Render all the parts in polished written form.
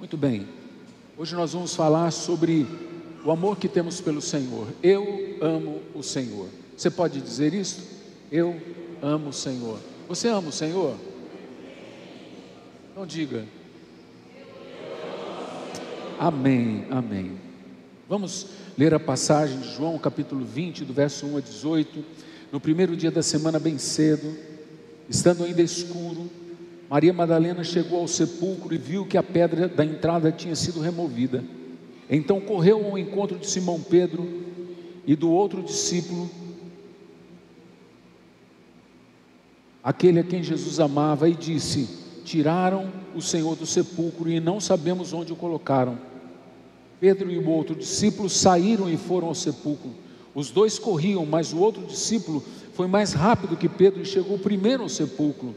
Muito bem, hoje nós vamos falar sobre o amor que temos pelo Senhor. Eu amo o Senhor. Você pode dizer isso? Eu amo o Senhor. Você ama o Senhor? Então diga. Amém, amém. Vamos ler a passagem de João capítulo 20, do verso 1 a 18. No primeiro dia da semana, bem cedo, estando ainda escuro, Maria Madalena chegou ao sepulcro e viu que a pedra da entrada tinha sido removida. Então correu ao encontro de Simão Pedro e do outro discípulo, aquele a quem Jesus amava, e disse: tiraram o Senhor do sepulcro e não sabemos onde o colocaram. Pedro e o outro discípulo saíram e foram ao sepulcro. Os dois corriam, mas o outro discípulo foi mais rápido que Pedro e chegou primeiro ao sepulcro.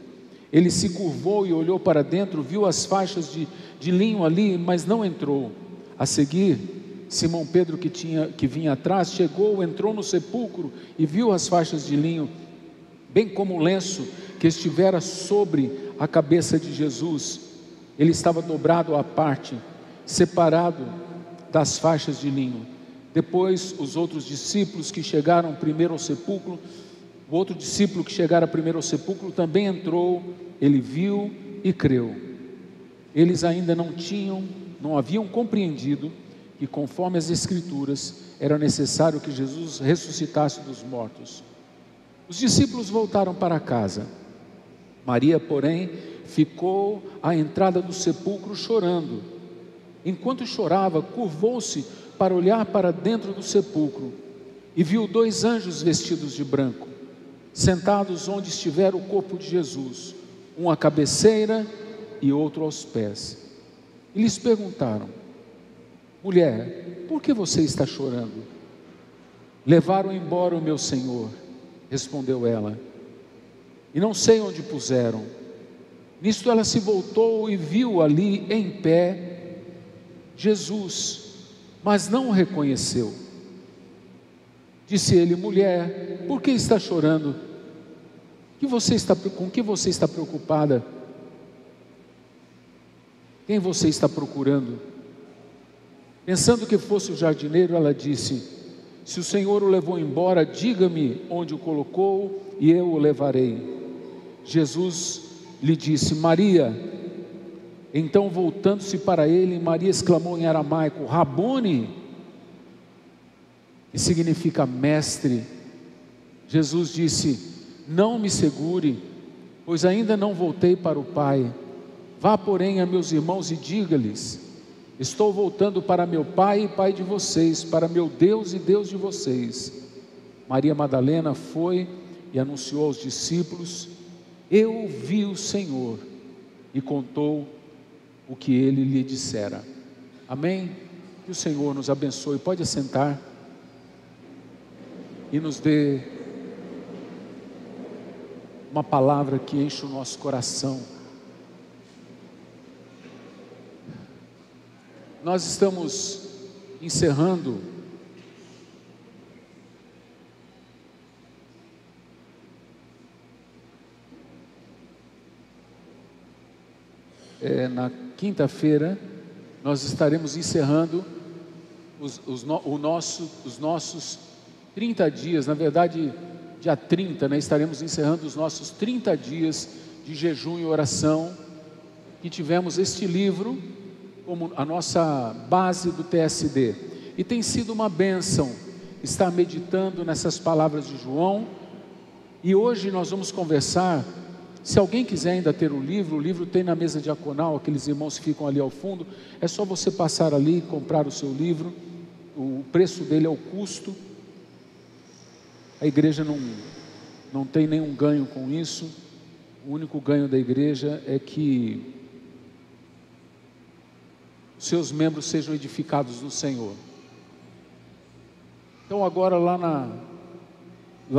Ele se curvou e olhou para dentro, viu as faixas de linho ali, mas não entrou. A seguir, Simão Pedro, que vinha atrás, chegou, entrou no sepulcro e viu as faixas de linho, bem como o lenço que estivera sobre a cabeça de Jesus. Ele estava dobrado à parte, separado das faixas de linho. Depois, os outros discípulos que chegaram primeiro ao sepulcro, o outro discípulo que chegara primeiro ao sepulcro também entrou. Ele viu e creu. Eles ainda não haviam compreendido que, conforme as Escrituras, era necessário que Jesus ressuscitasse dos mortos. Os discípulos voltaram para casa. Maria, porém, ficou à entrada do sepulcro chorando. Enquanto chorava, curvou-se para olhar para dentro do sepulcro e viu dois anjos vestidos de branco, sentados onde estivera o corpo de Jesus, um à cabeceira e outro aos pés. E lhes perguntaram: mulher, por que você está chorando? Levaram embora o meu Senhor, respondeu ela, e não sei onde puseram. Nisto ela se voltou e viu ali em pé Jesus, mas não o reconheceu. Disse ele: mulher, por que está chorando? Com que você está preocupada? Quem você está procurando? Pensando que fosse o jardineiro, ela disse: se o Senhor o levou embora, diga-me onde o colocou e eu o levarei. Jesus lhe disse: Maria. Então, voltando-se para ele, Maria exclamou em aramaico: Rabone, que significa mestre. Jesus disse: não me segure, pois ainda não voltei para o Pai. Vá, porém, a meus irmãos e diga-lhes: estou voltando para meu Pai e Pai de vocês, para meu Deus e Deus de vocês. Maria Madalena foi e anunciou aos discípulos: eu vi o Senhor, e contou o que ele lhe dissera. Amém? Que o Senhor nos abençoe. Pode assentar e nos dê uma palavra que enche o nosso coração. Nós estamos encerrando na quinta-feira, nós estaremos encerrando os nossos 30 dias, na verdade, dia 30, estaremos encerrando os nossos 30 dias de jejum e oração, que tivemos este livro como a nossa base do TSD, e tem sido uma bênção estar meditando nessas palavras de João. E hoje nós vamos conversar. Se alguém quiser ainda ter o livro tem na mesa diaconal, aqueles irmãos que ficam ali ao fundo, é só você passar ali e comprar o seu livro. O preço dele é o custo. A igreja não tem nenhum ganho com isso. O único ganho da igreja é que os seus membros sejam edificados no Senhor. Então agora lá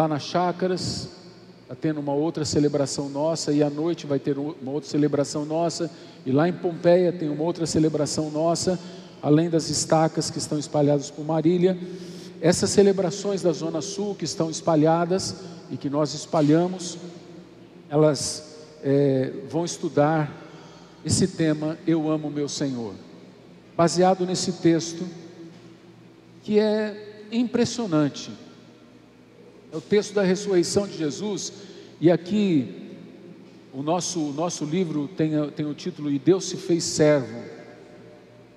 na Chácaras está tendo uma outra celebração nossa, e à noite vai ter uma outra celebração nossa, e lá em Pompeia tem uma outra celebração nossa, além das estacas que estão espalhadas por Marília. Essas celebrações da Zona Sul que estão espalhadas e que nós espalhamos, elas vão estudar esse tema: eu amo meu Senhor. baseado nesse texto, que é impressionante. É o texto da ressurreição de Jesus, e aqui o nosso livro tem o título "E Deus se fez servo".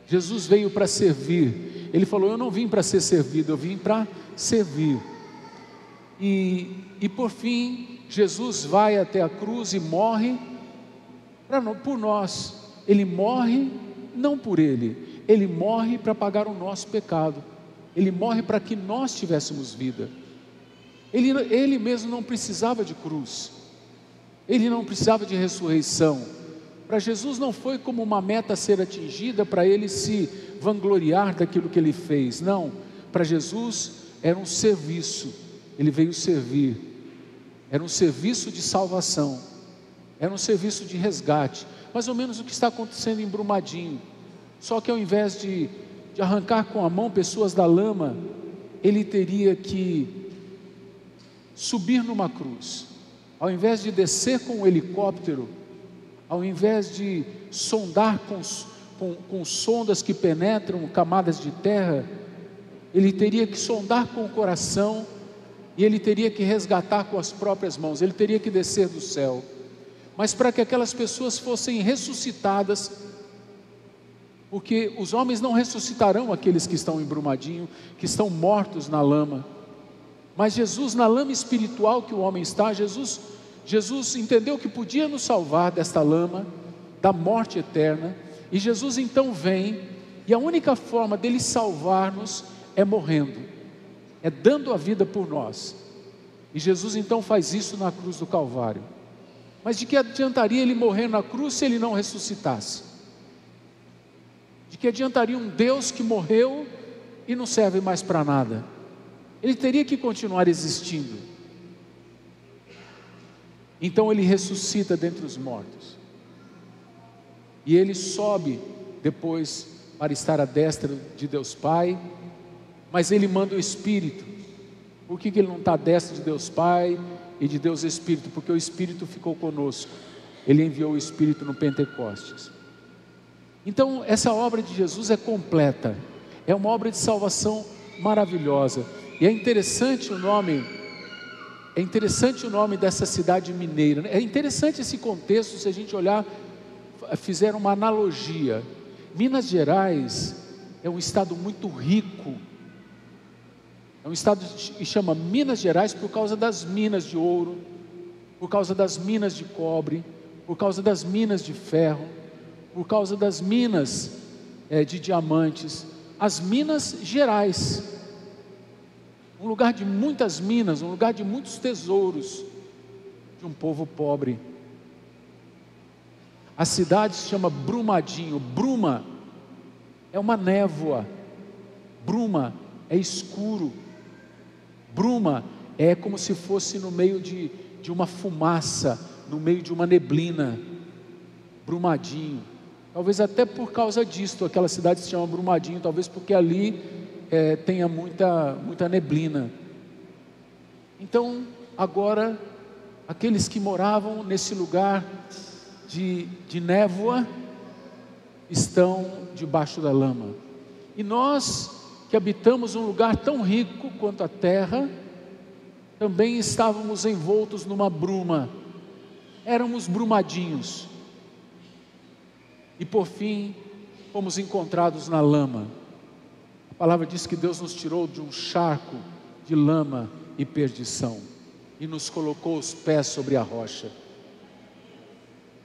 Jesus veio para servir. Ele falou: eu não vim para ser servido, eu vim para servir. E por fim, Jesus vai até a cruz e morre por nós. Ele morre não por ele, ele morre para pagar o nosso pecado. Ele morre para que nós tivéssemos vida. Ele mesmo não precisava de cruz, ele não precisava de ressurreição. Para Jesus não foi como uma meta a ser atingida, para ele se vangloriar daquilo que ele fez. Não, para Jesus era um serviço, ele veio servir. Era um serviço de salvação, era um serviço de resgate, mais ou menos o que está acontecendo em Brumadinho. Só que ao invés de arrancar com a mão pessoas da lama, ele teria que subir numa cruz. Ao invés de descer com um helicóptero, ao invés de sondar com sondas que penetram camadas de terra, ele teria que sondar com o coração, e ele teria que resgatar com as próprias mãos. Ele teria que descer do céu. Mas para que aquelas pessoas fossem ressuscitadas, porque os homens não ressuscitarão aqueles que estão em Brumadinho, que estão mortos na lama. Mas Jesus, na lama espiritual que o homem está, Jesus entendeu que podia nos salvar desta lama, da morte eterna. E Jesus então vem, e a única forma dele salvar-nos é morrendo, é dando a vida por nós. E Jesus então faz isso na cruz do Calvário. Mas de que adiantaria ele morrer na cruz se ele não ressuscitasse? De que adiantaria um Deus que morreu e não serve mais para nada? Ele teria que continuar existindo. Então ele ressuscita dentre os mortos, e ele sobe depois para estar à destra de Deus Pai. Mas ele manda o Espírito. Por que ele não está à destra de Deus Pai e de Deus Espírito? Porque o Espírito ficou conosco. Ele enviou o Espírito no Pentecostes. Então essa obra de Jesus é completa, é uma obra de salvação maravilhosa. E é interessante o nome dessa cidade mineira. É interessante esse contexto, se a gente olhar, fizer uma analogia. Minas Gerais é um estado muito rico. É um estado que chama Minas Gerais por causa das minas de ouro, por causa das minas de cobre, por causa das minas de ferro, por causa das minas de diamantes. As Minas Gerais, um lugar de muitas minas, um lugar de muitos tesouros, de um povo pobre. A cidade se chama Brumadinho. Bruma é uma névoa, bruma é escuro, bruma é como se fosse no meio de uma fumaça, no meio de uma neblina. Brumadinho, talvez até por causa disto aquela cidade se chama Brumadinho, talvez porque ali tenha muita neblina. Então agora aqueles que moravam nesse lugar de névoa estão debaixo da lama, e nós que habitamos um lugar tão rico quanto a terra, também estávamos envoltos numa bruma, éramos brumadinhos, e por fim fomos encontrados na lama. A palavra diz que Deus nos tirou de um charco de lama e perdição, e nos colocou os pés sobre a rocha,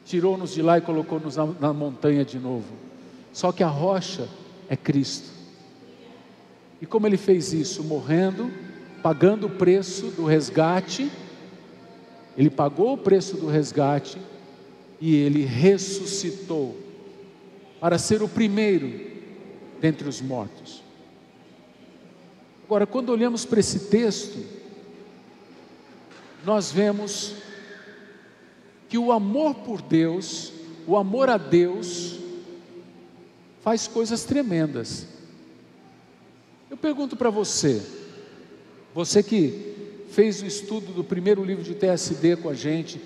tirou-nos de lá e colocou-nos na montanha de novo. Só que a rocha é Cristo. E como Ele fez isso? Morrendo, pagando o preço do resgate. Ele pagou o preço do resgate, e Ele ressuscitou para ser o primeiro dentre os mortos. Agora, quando olhamos para esse texto, nós vemos que o amor por Deus, o amor a Deus, faz coisas tremendas. Eu pergunto para você que fez o estudo do primeiro livro de TSD com a gente,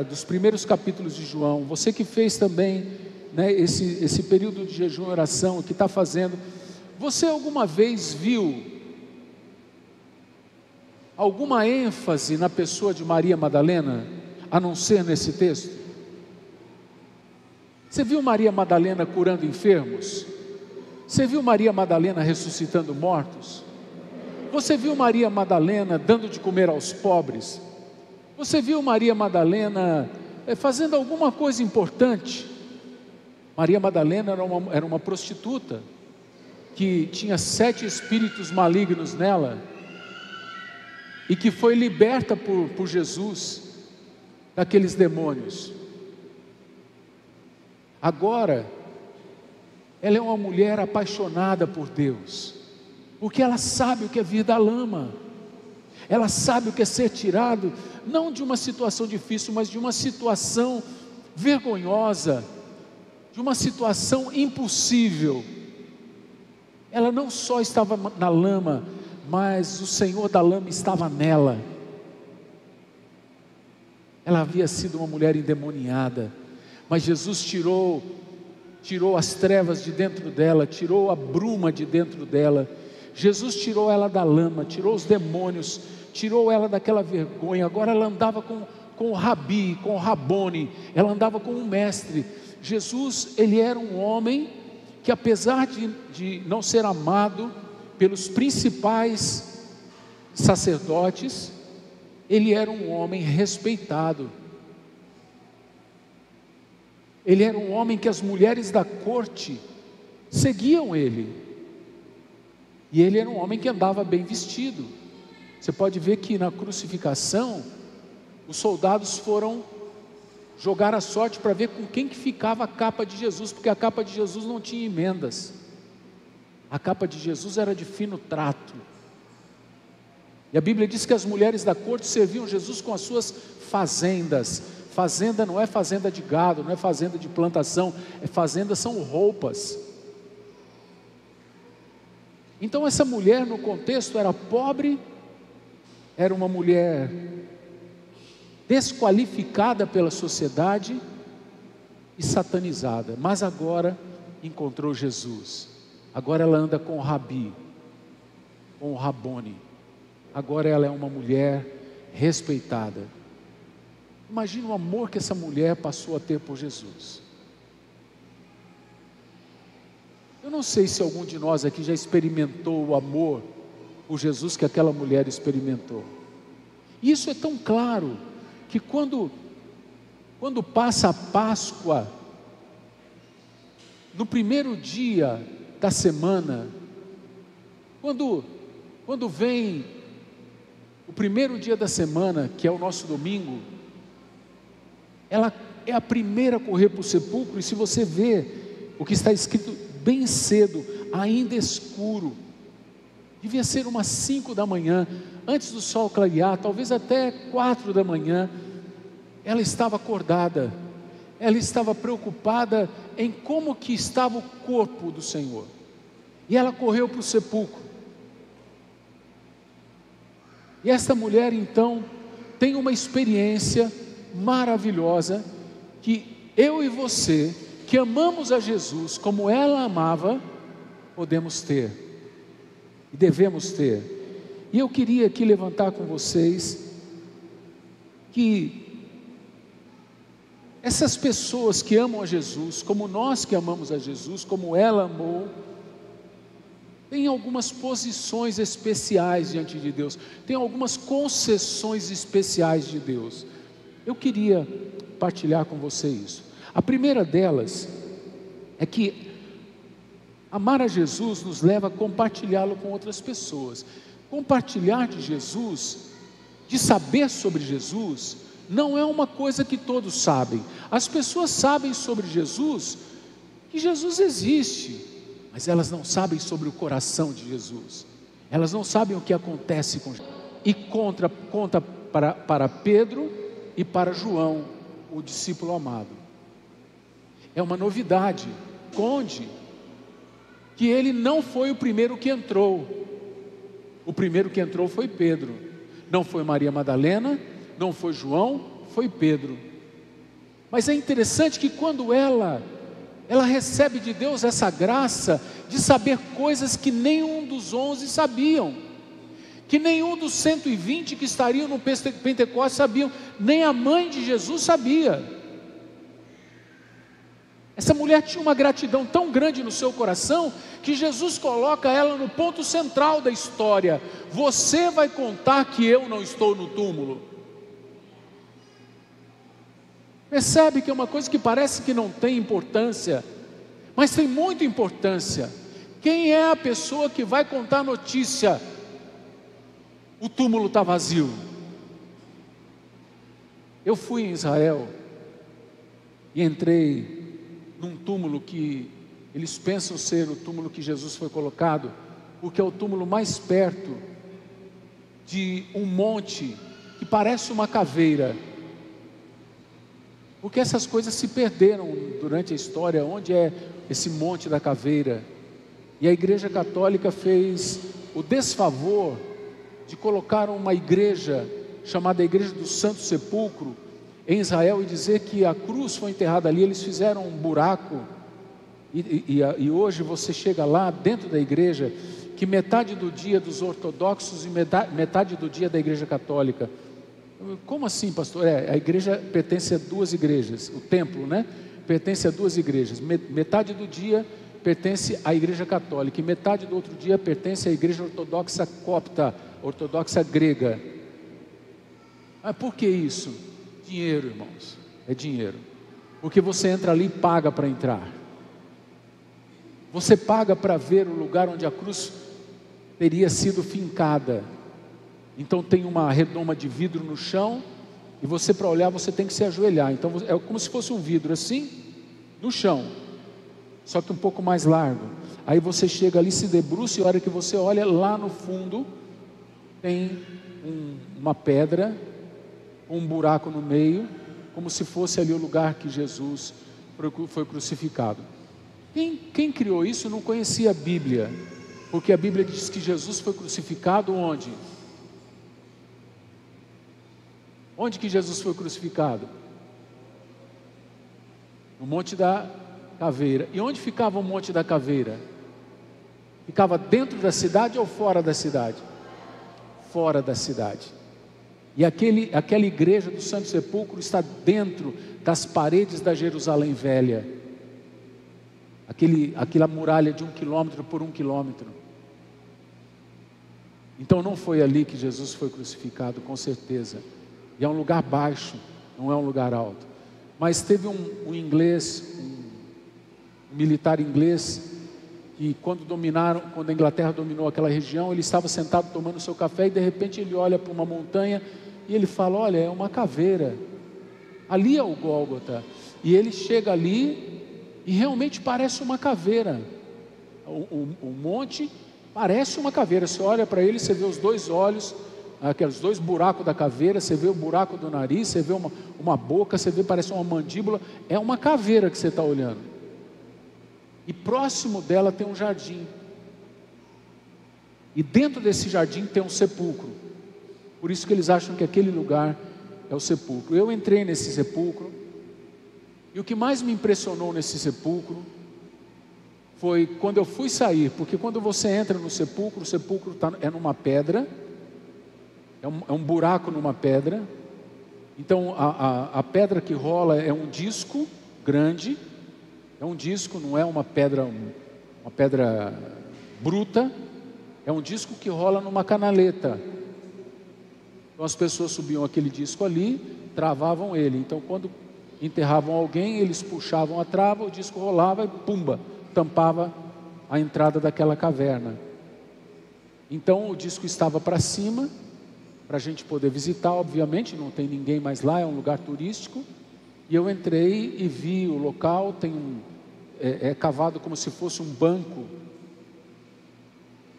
dos primeiros capítulos de João, você que fez também né, esse período de jejum e oração que está fazendo, você alguma vez viu alguma ênfase na pessoa de Maria Madalena, a não ser nesse texto? Você viu Maria Madalena curando enfermos? Você viu Maria Madalena ressuscitando mortos? Você viu Maria Madalena dando de comer aos pobres? Você viu Maria Madalena fazendo alguma coisa importante? Maria Madalena era uma prostituta, que tinha 7 espíritos malignos nela, e que foi liberta por Jesus daqueles demônios. Agora, ela é uma mulher apaixonada por Deus, porque ela sabe o que é vir da lama, ela sabe o que é ser tirado, não de uma situação difícil, mas de uma situação vergonhosa, de uma situação impossível. Ela não só estava na lama, mas o Senhor da lama estava nela. Ela havia sido uma mulher endemoniada, mas Jesus tirou as trevas de dentro dela, tirou a bruma de dentro dela. Jesus tirou ela da lama, tirou os demônios, tirou ela daquela vergonha. Agora ela andava com o Rabi, com o Rabone, ela andava com um mestre. Jesus, ele era um homem que, apesar de não ser amado pelos principais sacerdotes, ele era um homem respeitado. Ele era um homem que as mulheres da corte seguiam ele. E ele era um homem que andava bem vestido. Você pode ver que na crucificação, os soldados foram jogar a sorte para ver com quem que ficava a capa de Jesus, porque a capa de Jesus não tinha emendas. A capa de Jesus era de fino trato. E a Bíblia diz que as mulheres da corte serviam Jesus com as suas fazendas. Fazenda não é fazenda de gado, não é fazenda de plantação, fazenda são roupas. Então essa mulher no contexto era pobre, era uma mulher desqualificada pela sociedade e satanizada, mas agora encontrou Jesus. Agora ela anda com o Rabi, com o Rabone. Agora ela é uma mulher respeitada. Imagina o amor que essa mulher passou a ter por Jesus. Eu não sei se algum de nós aqui já experimentou o amor por Jesus que aquela mulher experimentou. E isso é tão claro que quando passa a Páscoa, no primeiro dia da semana, quando vem o primeiro dia da semana, que é o nosso domingo, ela é a primeira a correr para o sepulcro. E se você vê o que está escrito bem cedo, ainda escuro, devia ser umas 5 da manhã, antes do sol clarear, talvez até 4 da manhã, ela estava acordada, ela estava preocupada em como que estava o corpo do Senhor, e ela correu para o sepulcro. E esta mulher então tem uma experiência maravilhosa, que eu e você, que amamos a Jesus como ela amava, podemos ter, e devemos ter. E eu queria aqui levantar com vocês, que essas pessoas que amam a Jesus, como nós que amamos a Jesus, como ela amou, tem algumas posições especiais diante de Deus, tem algumas concessões especiais de Deus. Eu queria partilhar com você isso. A primeira delas é que amar a Jesus nos leva a compartilhá-lo com outras pessoas. Compartilhar de Jesus, de saber sobre Jesus, não é uma coisa que todos sabem. As pessoas sabem sobre Jesus, que Jesus existe, mas elas não sabem sobre o coração de Jesus. Elas não sabem o que acontece com Jesus. E conta para Pedro e para João, o discípulo amado. É uma novidade. Conte que ele não foi o primeiro que entrou. O primeiro que entrou foi Pedro. Não foi Maria Madalena, não foi João, foi Pedro. Mas é interessante que quando ela ela recebe de Deus essa graça de saber coisas que nenhum dos 11 sabiam, que nenhum dos 120 que estariam no Pentecostes sabiam, nem a mãe de Jesus sabia. Essa mulher tinha uma gratidão tão grande no seu coração, que Jesus coloca ela no ponto central da história. Você vai contar que eu não estou no túmulo? Percebe que é uma coisa que parece que não tem importância, mas tem muita importância. Quem é a pessoa que vai contar a notícia? O túmulo está vazio. Eu fui em Israel e entrei num túmulo que eles pensam ser o túmulo que Jesus foi colocado, porque é o túmulo mais perto de um monte que parece uma caveira, porque essas coisas se perderam durante a história. Onde é esse monte da caveira? E a Igreja Católica fez o desfavor de colocar uma igreja chamada Igreja do Santo Sepulcro em Israel e dizer que a cruz foi enterrada ali. Eles fizeram um buraco e hoje você chega lá dentro da igreja, que metade do dia dos ortodoxos e metade do dia da Igreja Católica. Como assim, pastor? A igreja pertence a duas igrejas, o templo, né? Pertence a duas igrejas. Metade do dia pertence à Igreja Católica e metade do outro dia pertence à Igreja Ortodoxa Copta, Ortodoxa Grega. Mas por que isso? Dinheiro, irmãos, é dinheiro. Porque você entra ali e paga para entrar. Você paga para ver o lugar onde a cruz teria sido fincada. Então tem uma redoma de vidro no chão, e você, para olhar, você tem que se ajoelhar. Então é como se fosse um vidro assim, no chão, só que um pouco mais largo. Aí você chega ali, se debruça, e a hora que você olha, lá no fundo tem uma pedra, um buraco no meio, como se fosse ali o lugar que Jesus foi crucificado. Quem criou isso não conhecia a Bíblia, porque a Bíblia diz que Jesus foi crucificado onde? Onde que Jesus foi crucificado? No Monte da Caveira. E onde ficava o Monte da Caveira? Ficava dentro da cidade ou fora da cidade? Fora da cidade. E aquela igreja do Santo Sepulcro está dentro das paredes da Jerusalém Velha. Aquela muralha de 1 quilômetro por 1 quilômetro. Então não foi ali que Jesus foi crucificado, com certeza. E é um lugar baixo, não é um lugar alto. Mas teve um militar inglês, que quando a Inglaterra dominou aquela região, ele estava sentado tomando seu café, e de repente ele olha para uma montanha, e ele fala: olha, é uma caveira, ali é o Gólgota. E ele chega ali, e realmente parece uma caveira. O monte parece uma caveira. Você olha para ele, você vê os dois olhos, aqueles dois buracos da caveira, você vê o buraco do nariz, você vê uma boca, você vê, parece uma mandíbula. É uma caveira que você está olhando. E próximo dela tem um jardim, e dentro desse jardim tem um sepulcro. Por isso que eles acham que aquele lugar é o sepulcro. Eu entrei nesse sepulcro, e o que mais me impressionou nesse sepulcro foi quando eu fui sair, porque quando você entra no sepulcro, o sepulcro é numa pedra, é um buraco numa pedra. Então a pedra que rola é um disco grande, é um disco, não é uma pedra bruta, é um disco que rola numa canaleta. Então as pessoas subiam aquele disco ali, travavam ele. Então quando enterravam alguém, eles puxavam a trava, o disco rolava e pumba, tampava a entrada daquela caverna. Então o disco estava para cima, para a gente poder visitar. Obviamente não tem ninguém mais lá, é um lugar turístico. E eu entrei e vi o local. É cavado como se fosse um banco,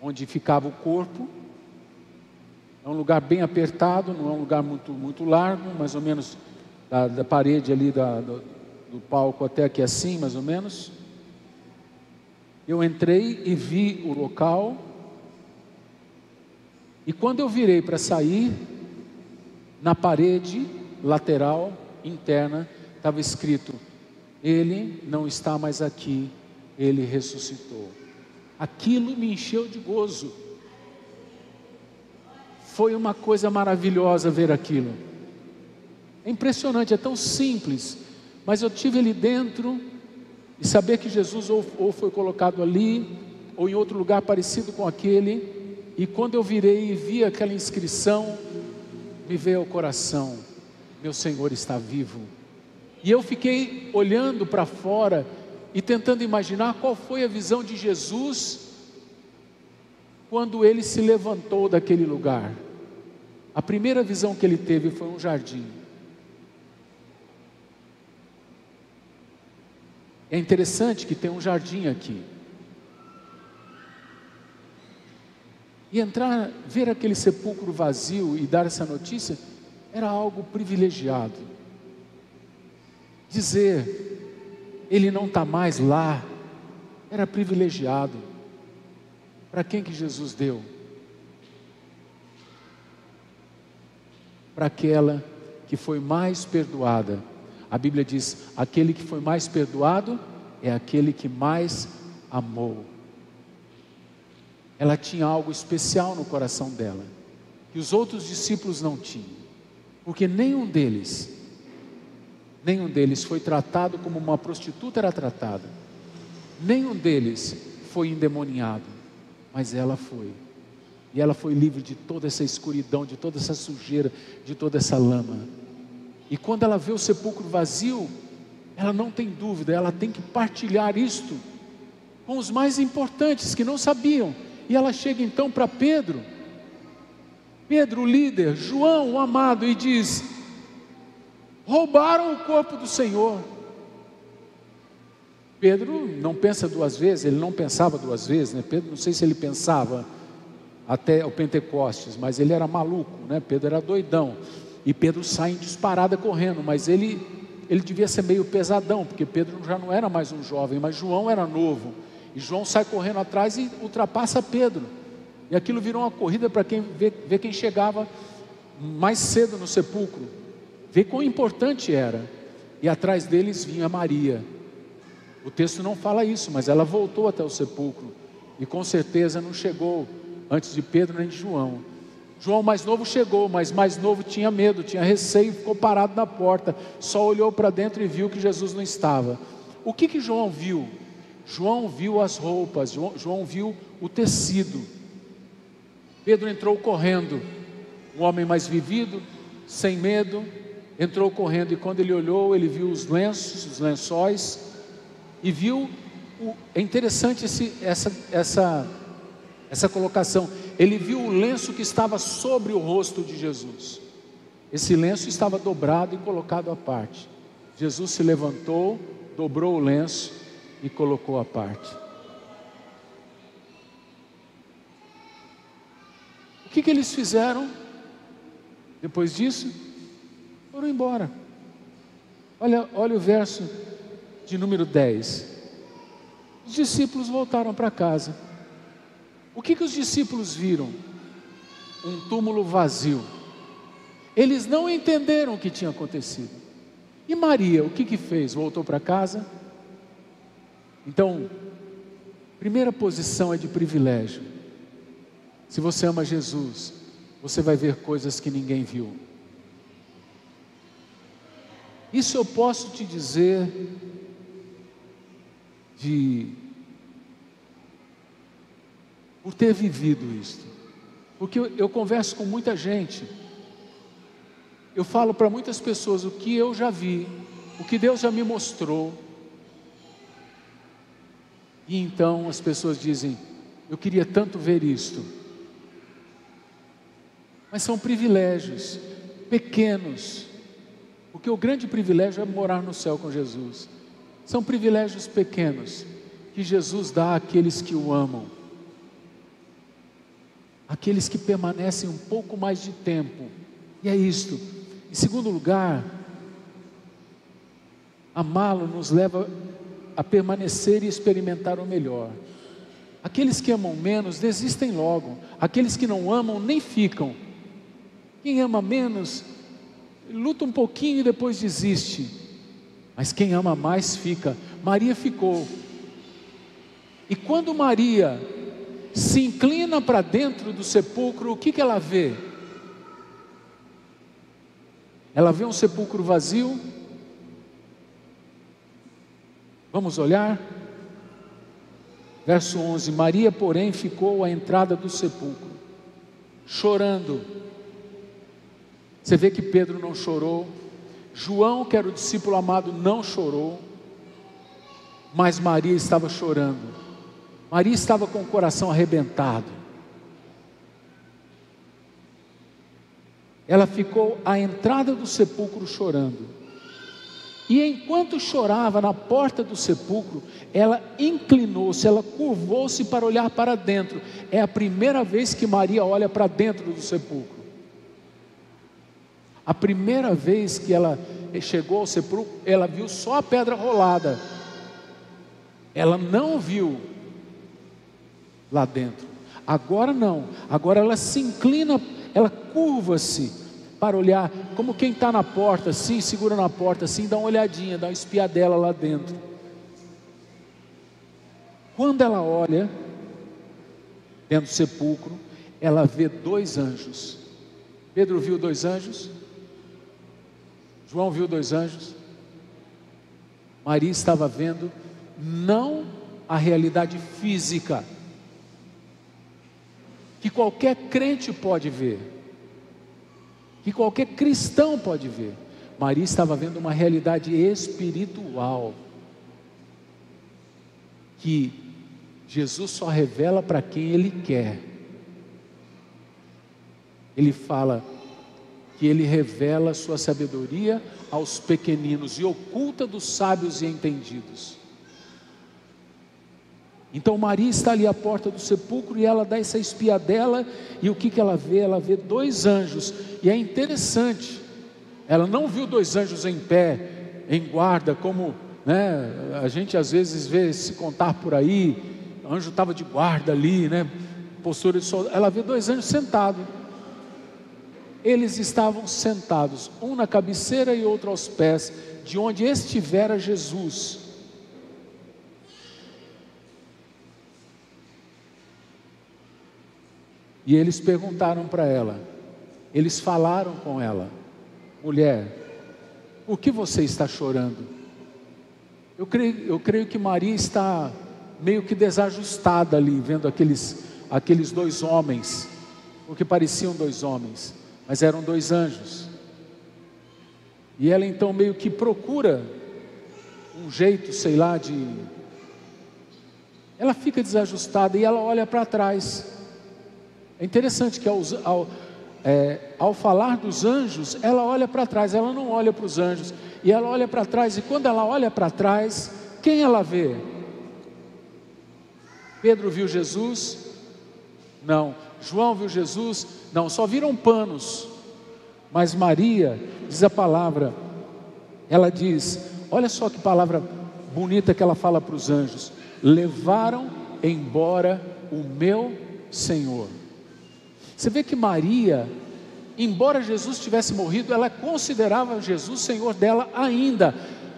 onde ficava o corpo. É um lugar bem apertado, não é um lugar muito largo, mais ou menos da parede ali do palco até aqui assim, mais ou menos. Eu entrei e vi o local, e quando eu virei para sair, na parede lateral interna estava escrito: Ele não está mais aqui, Ele ressuscitou. Aquilo me encheu de gozo. Foi uma coisa maravilhosa ver aquilo. É impressionante, é tão simples, mas eu tive ali dentro e saber que Jesus ou foi colocado ali, ou em outro lugar parecido com aquele, e quando eu virei e vi aquela inscrição, me veio ao coração: meu Senhor está vivo. E eu fiquei olhando para fora e tentando imaginar qual foi a visão de Jesus quando ele se levantou daquele lugar. A primeira visão que ele teve foi um jardim. É interessante que tem um jardim aqui. E entrar, ver aquele sepulcro vazio e dar essa notícia, era algo privilegiado. Dizer, ele não está mais lá, era privilegiado. Para quem que Jesus deu? Para aquela que foi mais perdoada. A Bíblia diz: aquele que foi mais perdoado é aquele que mais amou. Ela tinha algo especial no coração dela, que os outros discípulos não tinham, porque nenhum deles foi tratado como uma prostituta era tratada, nenhum deles foi endemoniado, mas ela foi, e ela foi livre de toda essa escuridão, de toda essa sujeira, de toda essa lama. E quando ela vê o sepulcro vazio, ela não tem dúvida, ela tem que partilhar isto com os mais importantes que não sabiam. E ela chega então para Pedro, o líder, João, o amado, e diz: roubaram o corpo do Senhor. Pedro não pensa duas vezes, ele não pensava duas vezes, né? Pedro, não sei se ele pensava até o Pentecostes, mas ele era maluco, né? Pedro era doidão, e Pedro sai em disparada correndo, mas ele devia ser meio pesadão, porque Pedro já não era mais um jovem, mas João era novo, e João sai correndo atrás e ultrapassa Pedro, e aquilo virou uma corrida para quem ver quem chegava mais cedo no sepulcro, ver quão importante era. E atrás deles vinha Maria. O texto não fala isso, mas ela voltou até o sepulcro, e com certeza não chegou antes de Pedro nem de João. João mais novo chegou, mas mais novo tinha medo, tinha receio, ficou parado na porta, só olhou para dentro e viu que Jesus não estava. O que João viu? João viu as roupas, João viu o tecido. Pedro entrou correndo, um homem mais vivido, sem medo, entrou correndo, e quando ele olhou, ele viu os lençóis, e viu, é interessante essa colocação, ele viu o lenço que estava sobre o rosto de Jesus. Esse lenço estava dobrado e colocado à parte. Jesus se levantou, dobrou o lenço e colocou à parte. O que eles fizeram depois disso? Foram embora. Olha o verso de número 10. Os discípulos voltaram para casa. O que os discípulos viram? Um túmulo vazio. Eles não entenderam o que tinha acontecido. E Maria, o que fez? Voltou para casa? Então, primeira posição é de privilégio. Se você ama Jesus, você vai ver coisas que ninguém viu. Isso eu posso te dizer por ter vivido isso, porque eu converso com muita gente, eu falo para muitas pessoas o que eu já vi, o que Deus já me mostrou, e então as pessoas dizem: eu queria tanto ver isto, mas são privilégios pequenos, porque o grande privilégio é morar no céu com Jesus. São privilégios pequenos que Jesus dá àqueles que o amam, aqueles que permanecem um pouco mais de tempo. E é isto. Em segundo lugar, amá-lo nos leva a permanecer e experimentar o melhor. Aqueles que amam menos desistem logo, aqueles que não amam nem ficam. Quem ama menos luta um pouquinho e depois desiste. mas quem ama mais fica. Maria ficou. E quando Maria se inclina para dentro do sepulcro, o que ela vê? Ela vê um sepulcro vazio. Vamos olhar? Verso 11: Maria, porém, ficou à entrada do sepulcro, chorando. Você vê que Pedro não chorou, João, que era o discípulo amado, não chorou, mas Maria estava chorando. Maria estava com o coração arrebentado. Ela ficou à entrada do sepulcro chorando. E enquanto chorava na porta do sepulcro, ela inclinou-se, ela curvou-se para olhar para dentro. É a primeira vez que Maria olha para dentro do sepulcro. A primeira vez que ela chegou ao sepulcro, ela viu só a pedra rolada. Ela não viu lá dentro. Agora não. Agora ela se inclina, ela curva-se para olhar, como quem está na porta, assim, segura na porta, assim, dá uma olhadinha, dá uma espiadela lá dentro. Quando ela olha dentro do sepulcro, ela vê 2 anjos. Pedro viu 2 anjos, João viu 2 anjos. Maria estava vendo não a realidade física que qualquer crente pode ver, que qualquer cristão pode ver. Maria estava vendo uma realidade espiritual, que Jesus só revela para quem Ele quer. Ele fala que Ele revela sua sabedoria aos pequeninos e oculta dos sábios e entendidos. Então Maria está ali à porta do sepulcro e ela dá essa espiadela, e o que ela vê? Ela vê 2 anjos, e é interessante, ela não viu 2 anjos em pé, em guarda, como a gente às vezes vê se contar por aí, o anjo estava de guarda ali, postura de soldado. Ela vê 2 anjos sentados, eles estavam sentados, um na cabeceira e outro aos pés, de onde estivera Jesus. E eles perguntaram para ela, eles falaram com ela: mulher, por que você está chorando? Eu creio que Maria está meio que desajustada ali, vendo aqueles 2 homens, porque pareciam 2 homens, mas eram 2 anjos. E ela então meio que procura um jeito, sei lá, ela fica desajustada e ela olha para trás. É interessante que ao falar dos anjos, ela olha para trás, ela não olha para os anjos, e ela olha para trás, e quando ela olha para trás, quem ela vê? Pedro viu Jesus? Não. João viu Jesus? Não, só viram panos. Mas Maria, diz a palavra, ela diz, olha só que palavra bonita que ela fala para os anjos: levaram embora o meu Senhor. Você vê que Maria, embora Jesus tivesse morrido, ela considerava Jesus Senhor dela ainda,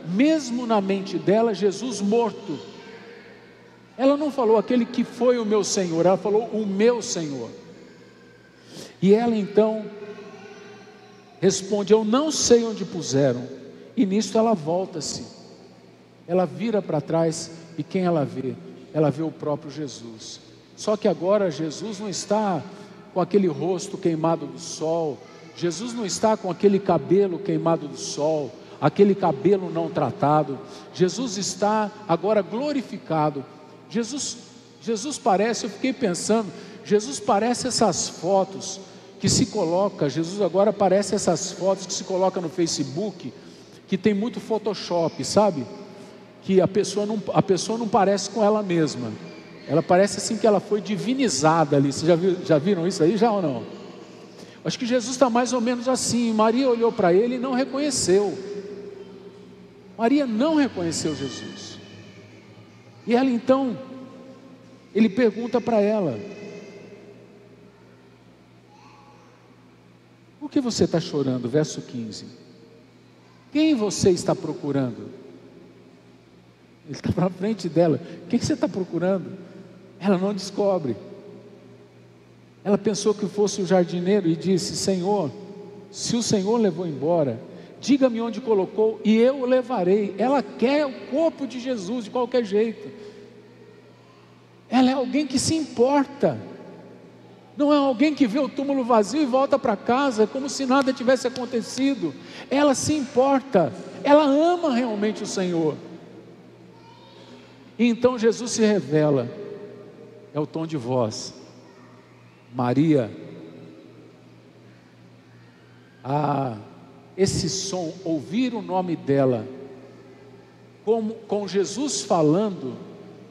mesmo na mente dela, Jesus morto. Ela não falou aquele que foi o meu Senhor, ela falou o meu Senhor. E ela então responde: eu não sei onde puseram. E nisso ela volta-se, ela vira para trás, e quem ela vê? Ela vê o próprio Jesus. Só que agora Jesus não está com aquele rosto queimado do sol, Jesus não está com aquele cabelo queimado do sol, aquele cabelo não tratado. Jesus está agora glorificado. Jesus parece, eu fiquei pensando, Jesus parece essas fotos que se coloca, Jesus agora parece essas fotos que se coloca no Facebook, que tem muito Photoshop, sabe? Que a pessoa não parece com ela mesma. Ela parece assim que ela foi divinizada ali. Vocês já viram isso aí, já ou não? Acho que Jesus está mais ou menos assim. Maria olhou para ele e não reconheceu. Maria não reconheceu Jesus. E ela então, ele pergunta para ela: por que você está chorando? Verso 15: quem você está procurando? Ele está na frente dela. O que você está procurando? Ela não descobre. Ela pensou que fosse o jardineiro e disse: Senhor, se o Senhor levou embora, diga-me onde colocou e eu o levarei. Ela quer o corpo de Jesus de qualquer jeito. Ela é alguém que se importa. Não é alguém que vê o túmulo vazio e volta para casa como se nada tivesse acontecido. Ela se importa. Ela ama realmente o Senhor. E então Jesus se revela. É o tom de voz. Maria. Esse som, ouvir o nome dela, com Jesus falando,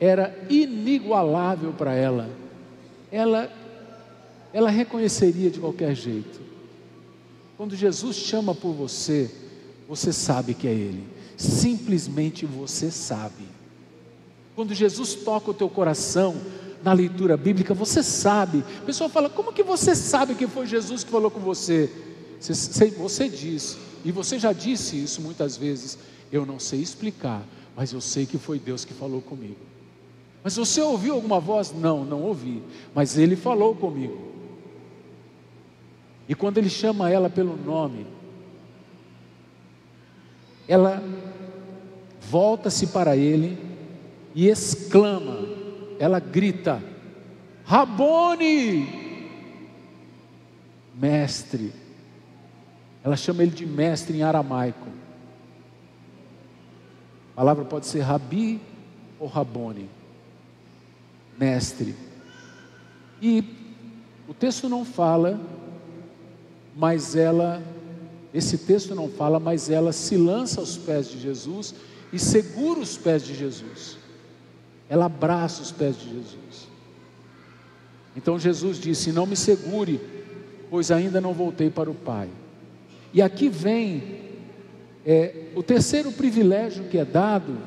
era inigualável para ela. Ela reconheceria de qualquer jeito. Quando Jesus chama por você, você sabe que é Ele. Simplesmente você sabe. Quando Jesus toca o teu coração na leitura bíblica, você sabe. A pessoa fala: como que você sabe que foi Jesus que falou com você? Você diz, e você já disse isso muitas vezes: eu não sei explicar, mas eu sei que foi Deus que falou comigo. Mas você ouviu alguma voz? Não ouvi, mas Ele falou comigo. E quando Ele chama ela pelo nome, ela volta-se para Ele e exclama, ela grita: Rabone, mestre. Ela chama Ele de mestre em aramaico. A palavra pode ser Rabi ou Rabone, mestre. E o texto não fala, mas esse texto não fala, mas ela se lança aos pés de Jesus e segura os pés de Jesus. Ela abraça os pés de Jesus. Então Jesus disse: não me segure, pois ainda não voltei para o Pai. E aqui vem o terceiro privilégio que é dado,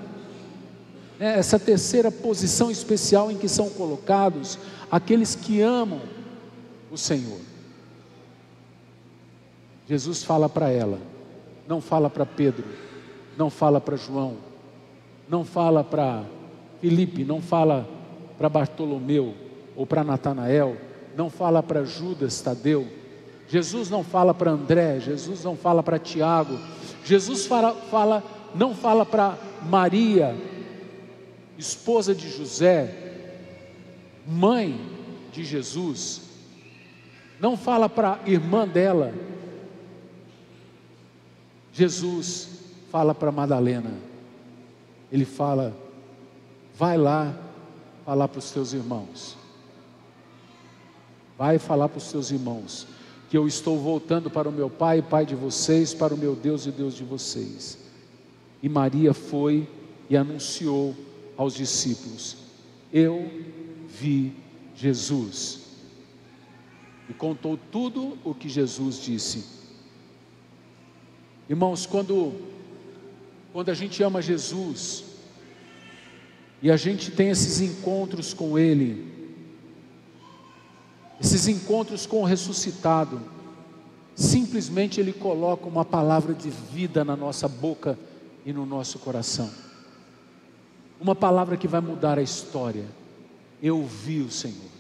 essa terceira posição especial em que são colocados aqueles que amam o Senhor. Jesus fala para ela, não fala para Pedro, não fala para João, não fala para Filipe, não fala para Bartolomeu ou para Natanael, não fala para Judas Tadeu. Jesus não fala para André, Jesus não fala para Tiago, Jesus não fala para Maria, esposa de José, mãe de Jesus, não fala para a irmã dela. Jesus fala para Madalena, Ele fala: vai lá falar para os teus irmãos, vai falar para os teus irmãos, que eu estou voltando para o meu Pai, Pai de vocês, para o meu Deus e Deus de vocês. E Maria foi e anunciou aos discípulos: eu vi Jesus. E contou tudo o que Jesus disse. Irmãos, quando a gente ama Jesus, e a gente tem esses encontros com Ele, esses encontros com o ressuscitado, simplesmente Ele coloca uma palavra de vida na nossa boca e no nosso coração, uma palavra que vai mudar a história. Eu vi o Senhor.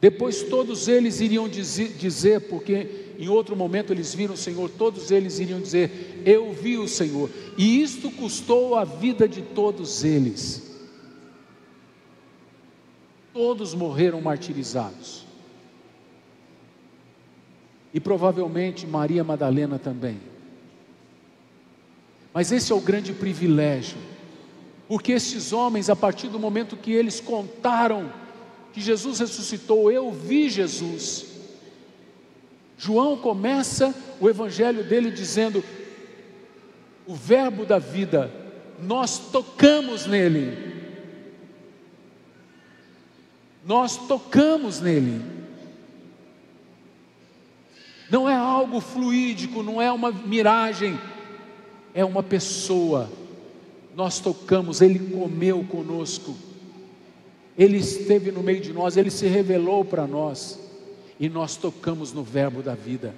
Depois todos eles iriam dizer, porque em outro momento eles viram o Senhor, todos eles iriam dizer: eu vi o Senhor. E isto custou a vida de todos eles. Todos morreram martirizados. E provavelmente Maria Madalena também. Mas esse é o grande privilégio, porque esses homens, a partir do momento que eles contaram que Jesus ressuscitou, eu vi Jesus. João começa o evangelho dele dizendo: o verbo da vida, nós tocamos nele. Nós tocamos nele. Não é algo fluídico, não é uma miragem, é uma pessoa. Nós tocamos, Ele comeu conosco, Ele esteve no meio de nós, Ele se revelou para nós, e nós tocamos no verbo da vida.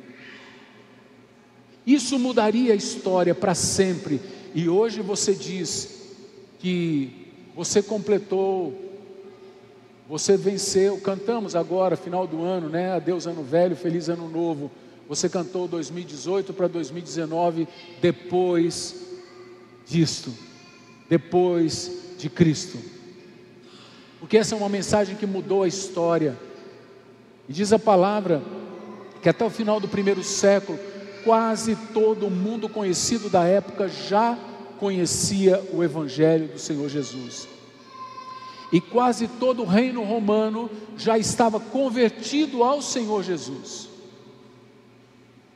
Isso mudaria a história para sempre. e hoje você diz que você completou, você venceu. Cantamos agora, final do ano, né? Adeus ano velho, feliz ano novo. Você cantou 2018 para 2019, depois disto, depois de Cristo. Porque essa é uma mensagem que mudou a história. E diz a palavra que até o final do primeiro século, quase todo mundo conhecido da época já conhecia o Evangelho do Senhor Jesus. E quase todo o reino romano já estava convertido ao Senhor Jesus.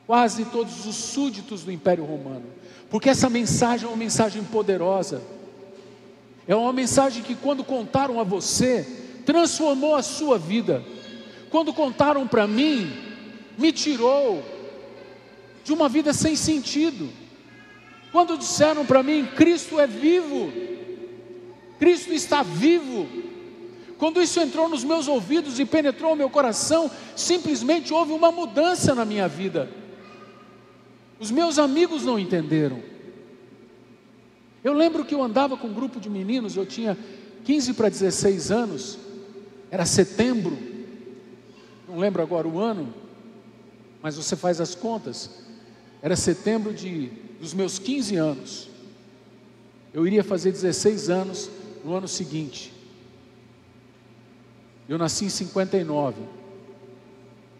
Quase todos os súditos do Império Romano. Porque essa mensagem é uma mensagem poderosa. É uma mensagem que, quando contaram a você, transformou a sua vida. Quando contaram para mim, me tirou de uma vida sem sentido. Quando disseram para mim, Cristo é vivo, Cristo está vivo. Quando isso entrou nos meus ouvidos e penetrou o meu coração, simplesmente houve uma mudança na minha vida. Os meus amigos não entenderam. Eu lembro que eu andava com um grupo de meninos, eu tinha 15 para 16 anos, era setembro, não lembro agora o ano, mas você faz as contas, era setembro dos meus 15 anos, eu iria fazer 16 anos no ano seguinte, eu nasci em 59,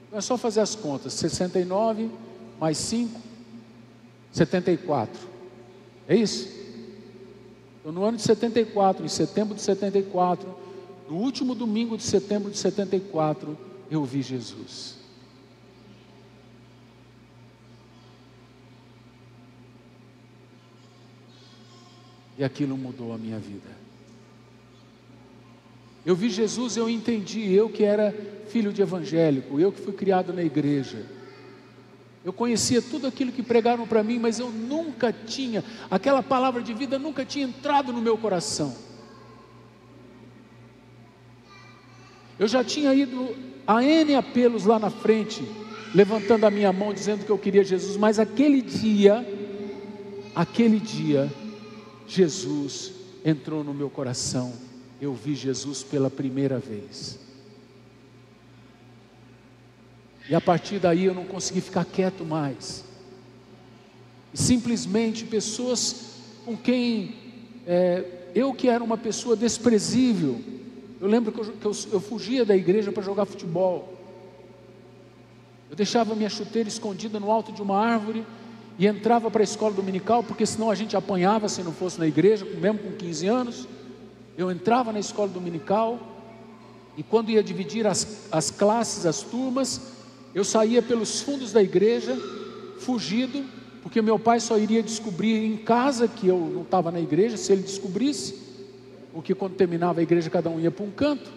então é só fazer as contas, 69 mais 5, 74, é isso? Então, no ano de 74, em setembro de 74, no último domingo de setembro de 74, eu vi Jesus. E aquilo mudou a minha vida. Eu vi Jesus, eu entendi, eu que era filho de evangélico, eu que fui criado na igreja. Eu conhecia tudo aquilo que pregaram para mim, mas eu nunca tinha, aquela palavra de vida nunca tinha entrado no meu coração. Eu já tinha ido a N apelos lá na frente, levantando a minha mão, dizendo que eu queria Jesus, mas aquele dia, Jesus entrou no meu coração, eu vi Jesus pela primeira vez. E a partir daí eu não consegui ficar quieto mais. E simplesmente pessoas com quem eu que era uma pessoa desprezível, eu lembro que eu fugia da igreja para jogar futebol. Eu deixava minha chuteira escondida no alto de uma árvore e entrava para a escola dominical, porque senão a gente apanhava se não fosse na igreja, mesmo com 15 anos. Eu entrava na escola dominical e quando ia dividir as classes, as turmas, eu saía pelos fundos da igreja, fugido, porque meu pai só iria descobrir em casa que eu não estava na igreja, se ele descobrisse, porque quando terminava a igreja cada um ia para um canto.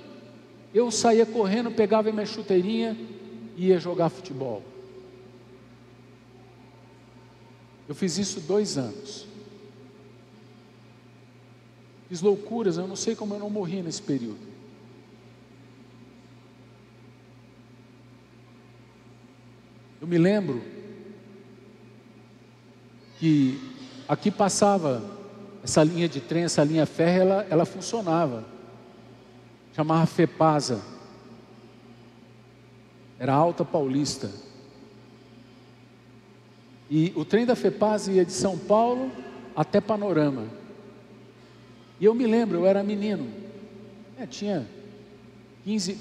Eu saía correndo, pegava minha chuteirinha e ia jogar futebol. Eu fiz isso 2 anos. Fiz loucuras, eu não sei como eu não morri nesse período. Eu me lembro que aqui passava essa linha de trem, essa linha férrea, ela funcionava. Chamava FEPASA. Era Alta Paulista. E o trem da FEPASA ia de São Paulo até Panorama. E eu me lembro, eu era menino. Tinha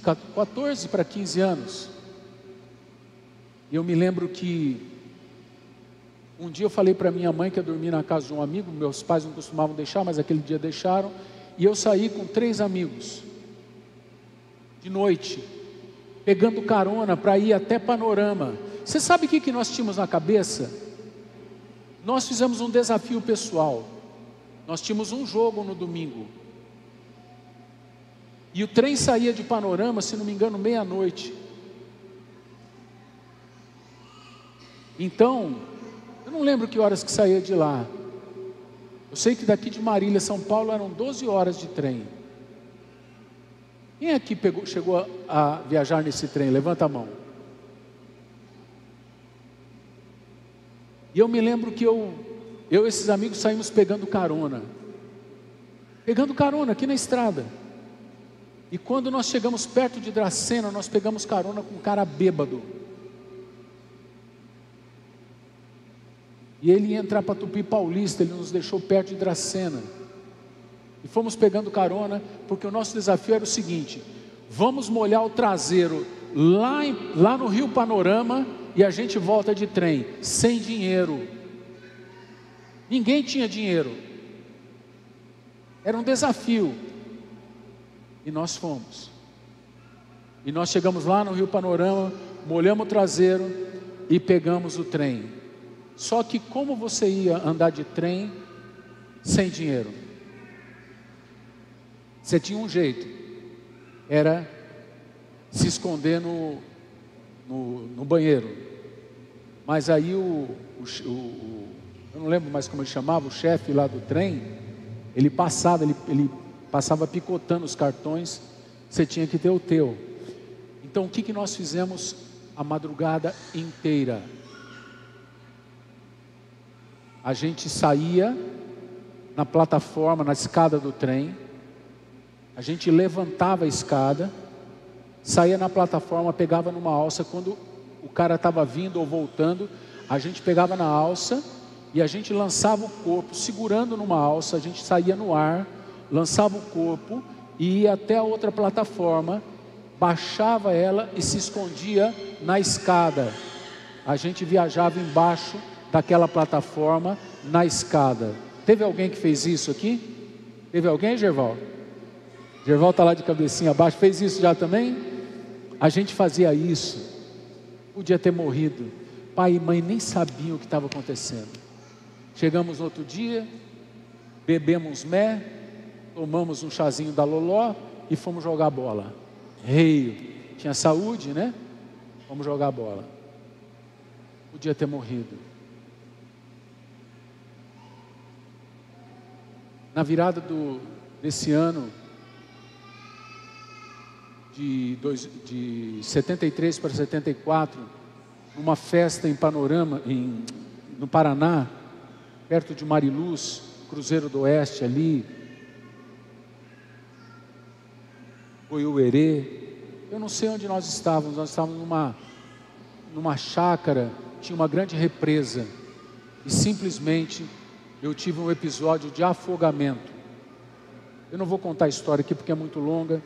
14 para 15 anos. E eu me lembro que um dia eu falei para minha mãe que eu dormia na casa de um amigo, meus pais não costumavam deixar, mas aquele dia deixaram, e eu saí com 3 amigos, de noite, pegando carona para ir até Panorama. Você sabe o que nós tínhamos na cabeça? Nós fizemos um desafio pessoal, nós tínhamos um jogo no domingo, e o trem saía de Panorama, se não me engano, meia-noite. Então, eu não lembro que horas que saía de lá. Eu sei que daqui de Marília, São Paulo, eram 12 horas de trem. Quem aqui chegou a viajar nesse trem? Levanta a mão. E eu me lembro que eu eu e esses amigos saímos pegando carona aqui na estrada. E quando nós chegamos perto de Dracena, nós pegamos carona com um cara bêbado. E ele ia entrar para Tupi Paulista, ele nos deixou perto de Dracena. E fomos pegando carona, porque o nosso desafio era o seguinte: vamos molhar o traseiro lá no Rio Panorama e a gente volta de trem, sem dinheiro. Ninguém tinha dinheiro. Era um desafio. E nós fomos. E nós chegamos lá no Rio Panorama, molhamos o traseiro e pegamos o trem. Só que como você ia andar de trem sem dinheiro? Você tinha um jeito, era se esconder no banheiro. Mas aí eu não lembro mais como ele chamava, o chefe lá do trem, ele passava picotando os cartões, você tinha que ter o teu. Então o que nós fizemos a madrugada inteira? A gente saía na plataforma, na escada do trem, a gente levantava a escada, saía na plataforma, pegava numa alça. Quando o cara estava vindo ou voltando, a gente pegava na alça e a gente lançava o corpo, segurando numa alça. A gente saía no ar, lançava o corpo e ia até a outra plataforma, baixava ela e se escondia na escada. A gente viajava embaixo daquela plataforma, na escada. Teve alguém que fez isso aqui? Teve alguém, Gerval? Gerval está lá de cabecinha abaixo, fez isso já também? A gente fazia isso, podia ter morrido. Pai e mãe nem sabiam o que estava acontecendo. Chegamos no outro dia, bebemos mé, tomamos um chazinho da Loló e fomos jogar bola. Tinha saúde, né? Fomos jogar bola. Podia ter morrido. Na virada desse ano, de 73 para 74, numa festa em Panorama, no Paraná, perto de Mariluz, Cruzeiro do Oeste ali, Goiuerê, eu não sei onde nós estávamos numa chácara, tinha uma grande represa, e simplesmente eu tive um episódio de afogamento. Eu não vou contar a história aqui porque é muito longa.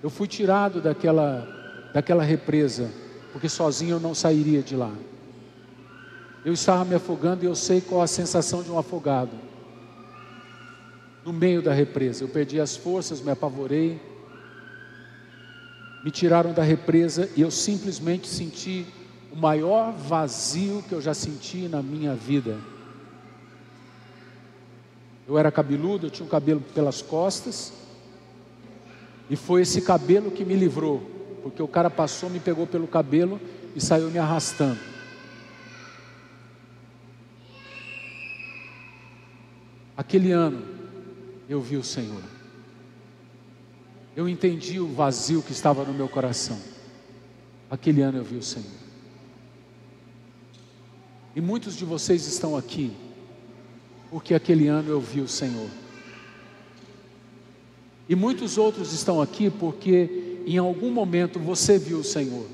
Eu fui tirado daquela represa, porque sozinho eu não sairia de lá. Eu estava me afogando e eu sei qual a sensação de um afogado. No meio da represa, eu perdi as forças, me apavorei. Me tiraram da represa e eu simplesmente senti o maior vazio que eu já senti na minha vida. Eu era cabeludo, eu tinha um cabelo pelas costas. E foi esse cabelo que me livrou, porque o cara passou, me pegou pelo cabelo e saiu me arrastando. Aquele ano eu vi o Senhor. Eu entendi o vazio que estava no meu coração. Aquele ano eu vi o Senhor. E muitos de vocês estão aqui porque aquele ano eu vi o Senhor. E muitos outros estão aqui porque em algum momento você viu o Senhor.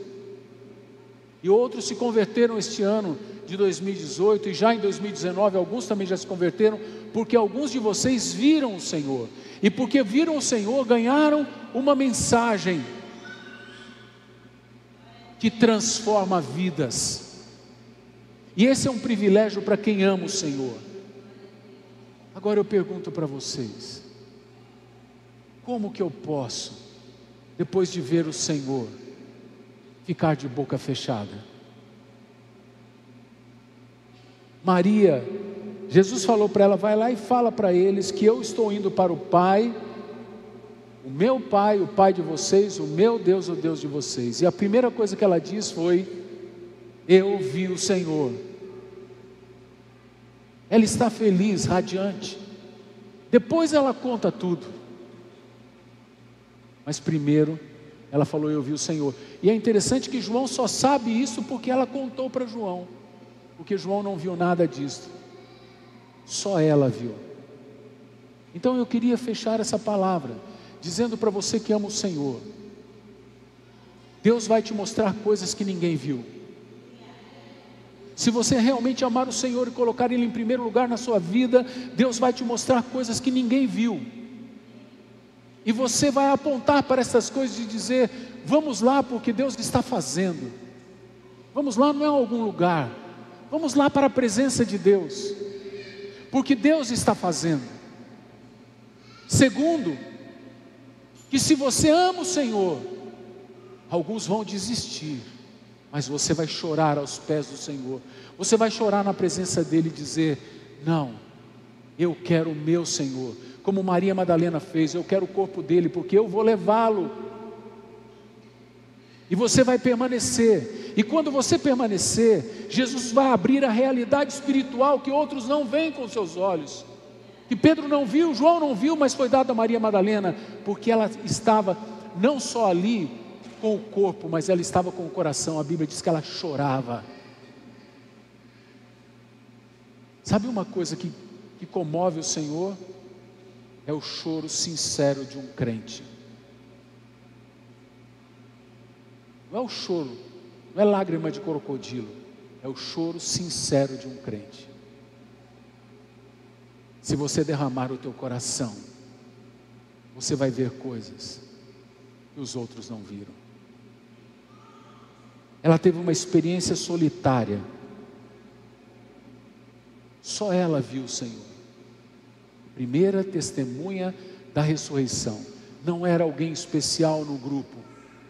E outros se converteram este ano de 2018 e já em 2019 alguns também já se converteram, porque alguns de vocês viram o Senhor. E porque viram o Senhor, ganharam uma mensagem que transforma vidas. E esse é um privilégio para quem ama o Senhor. Agora eu pergunto para vocês: como que eu posso, depois de ver o Senhor, ficar de boca fechada? Maria, Jesus falou para ela: vai lá e fala para eles que eu estou indo para o Pai, o meu Pai, o Pai de vocês, o meu Deus, o Deus de vocês. E a primeira coisa que ela diz foi: eu vi o Senhor. Ela está feliz, radiante. Depois ela conta tudo. Mas primeiro ela falou: eu vi o Senhor. E é interessante que João só sabe isso porque ela contou para João, porque João não viu nada disso. Só ela viu. Então eu queria fechar essa palavra dizendo para você que ama o Senhor: Deus vai te mostrar coisas que ninguém viu. Se você realmente amar o Senhor e colocar Ele em primeiro lugar na sua vida, Deus vai te mostrar coisas que ninguém viu. E você vai apontar para essas coisas e dizer: vamos lá, porque Deus está fazendo. Vamos lá, não é algum lugar. Vamos lá para a presença de Deus, porque Deus está fazendo. Segundo, que se você ama o Senhor, alguns vão desistir, mas você vai chorar aos pés do Senhor. Você vai chorar na presença dEle e dizer: não, eu quero o meu Senhor. Como Maria Madalena fez: eu quero o corpo dEle, porque eu vou levá-lo. E você vai permanecer. E quando você permanecer, Jesus vai abrir a realidade espiritual que outros não veem com seus olhos, que Pedro não viu, João não viu, mas foi dado a Maria Madalena, porque ela estava não só ali com o corpo, mas ela estava com o coração. A Bíblia diz que ela chorava. Sabe uma coisa que comove o Senhor? É o choro sincero de um crente. Não é o choro, não é lágrima de crocodilo, é o choro sincero de um crente. Se você derramar o teu coração, você vai ver coisas que os outros não viram. Ela teve uma experiência solitária. Só ela viu o Senhor. Primeira testemunha da ressurreição. Não era alguém especial no grupo.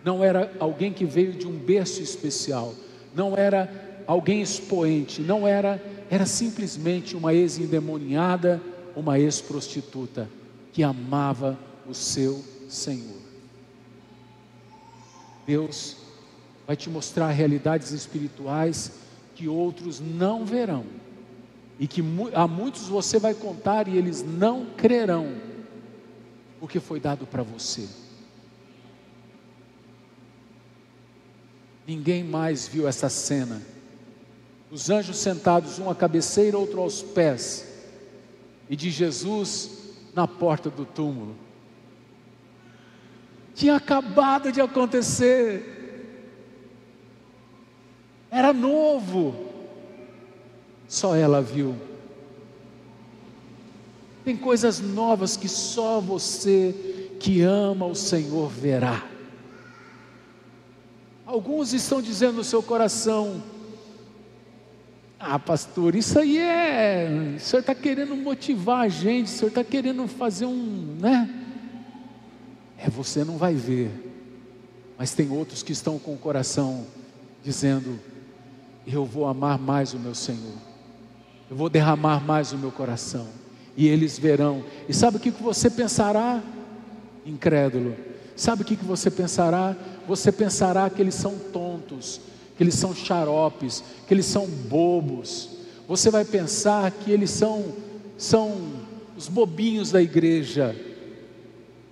Não era alguém que veio de um berço especial. Não era alguém expoente. Não era simplesmente uma ex-endemoniada, uma ex-prostituta que amava o seu Senhor. Deus vai te mostrar realidades espirituais que outros não verão, e que a muitos você vai contar e eles não crerão, porque foi dado para você. Ninguém mais viu essa cena. Os anjos sentados, um à cabeceira, outro aos pés, e de Jesus na porta do túmulo. Tinha acabado de acontecer. Era novo. Só ela viu. Tem coisas novas que só você que ama o Senhor verá. Alguns estão dizendo no seu coração: ah, pastor, isso aí o senhor está querendo motivar a gente, o senhor está querendo fazer você não vai ver. Mas tem outros que estão com o coração dizendo: eu vou amar mais o meu Senhor, eu vou derramar mais o meu coração, e eles verão. E sabe o que você pensará, incrédulo? Sabe o que você pensará? Você pensará que eles são tontos, que eles são xaropes, que eles são bobos. Você vai pensar que eles são os bobinhos da igreja.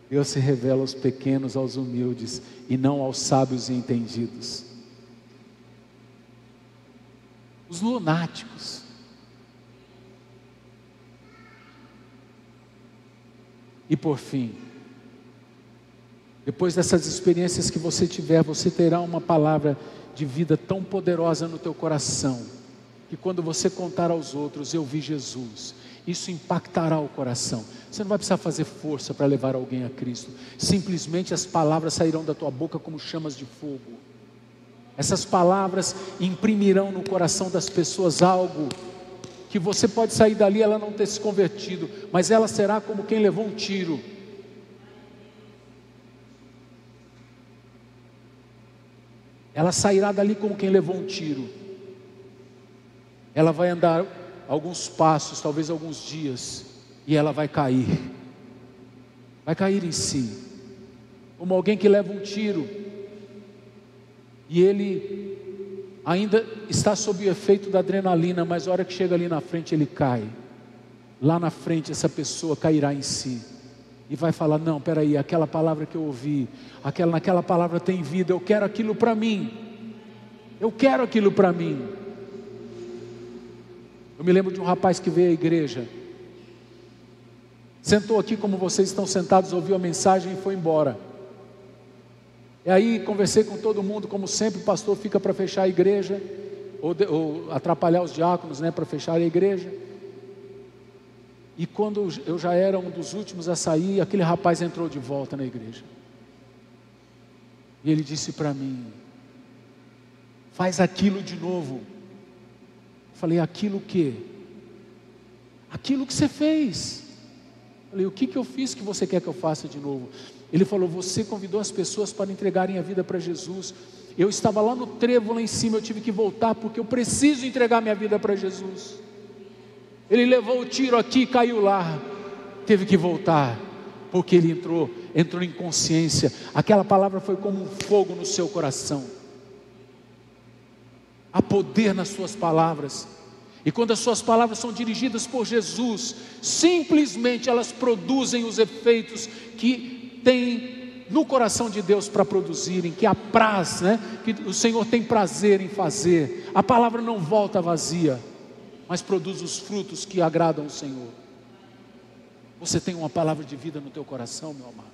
Deus se revela aos pequenos, aos humildes, e não aos sábios e entendidos. Os lunáticos. E por fim, depois dessas experiências que você tiver, você terá uma palavra de vida tão poderosa no teu coração, que quando você contar aos outros: eu vi Jesus, isso impactará o coração. Você não vai precisar fazer força para levar alguém a Cristo. Simplesmente as palavras sairão da tua boca como chamas de fogo. Essas palavras imprimirão no coração das pessoas algo que você pode sair dali, ela não ter se convertido, mas ela será como quem levou um tiro. Ela sairá dali como quem levou um tiro. Ela vai andar alguns passos, talvez alguns dias, e ela vai cair em si, como alguém que leva um tiro, e ele ainda está sob o efeito da adrenalina, mas a hora que chega ali na frente ele cai. Lá na frente essa pessoa cairá em si, e vai falar: não, peraí, aquela palavra que eu ouvi, naquela palavra tem vida, eu quero aquilo para mim, eu quero aquilo para mim. Eu me lembro de um rapaz que veio à igreja, sentou aqui como vocês estão sentados, ouviu a mensagem e foi embora. E aí conversei com todo mundo, como sempre, o pastor fica para fechar a igreja, ou atrapalhar os diáconos, né, para fechar a igreja. E quando eu já era um dos últimos a sair, aquele rapaz entrou de volta na igreja. E ele disse para mim: faz aquilo de novo. Eu falei: aquilo o quê? Aquilo que você fez. Eu falei: o que eu fiz que você quer que eu faça de novo? Ele falou: você convidou as pessoas para entregarem a vida para Jesus. Eu estava lá no trevo, lá em cima, eu tive que voltar porque eu preciso entregar minha vida para Jesus. Ele levou o tiro aqui, caiu lá, teve que voltar, porque ele entrou em consciência. Aquela palavra foi como um fogo no seu coração. Há poder nas suas palavras. E quando as suas palavras são dirigidas por Jesus, simplesmente elas produzem os efeitos que tem no coração de Deus para produzirem, que apraz, né? Que o Senhor tem prazer em fazer. A palavra não volta vazia, mas produz os frutos que agradam o Senhor. Você tem uma palavra de vida no teu coração, meu amado?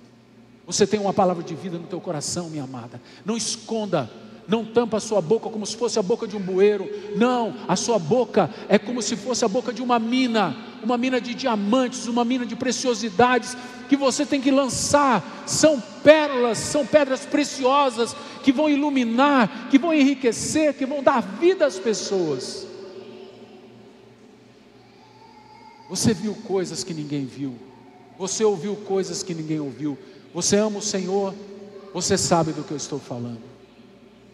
Você tem uma palavra de vida no teu coração, minha amada? Não esconda, não tampa a sua boca como se fosse a boca de um bueiro. Não, a sua boca é como se fosse a boca de uma mina de diamantes, uma mina de preciosidades, que você tem que lançar. São pérolas, são pedras preciosas, que vão iluminar, que vão enriquecer, que vão dar vida às pessoas. Você viu coisas que ninguém viu, você ouviu coisas que ninguém ouviu. Você ama o Senhor, você sabe do que eu estou falando.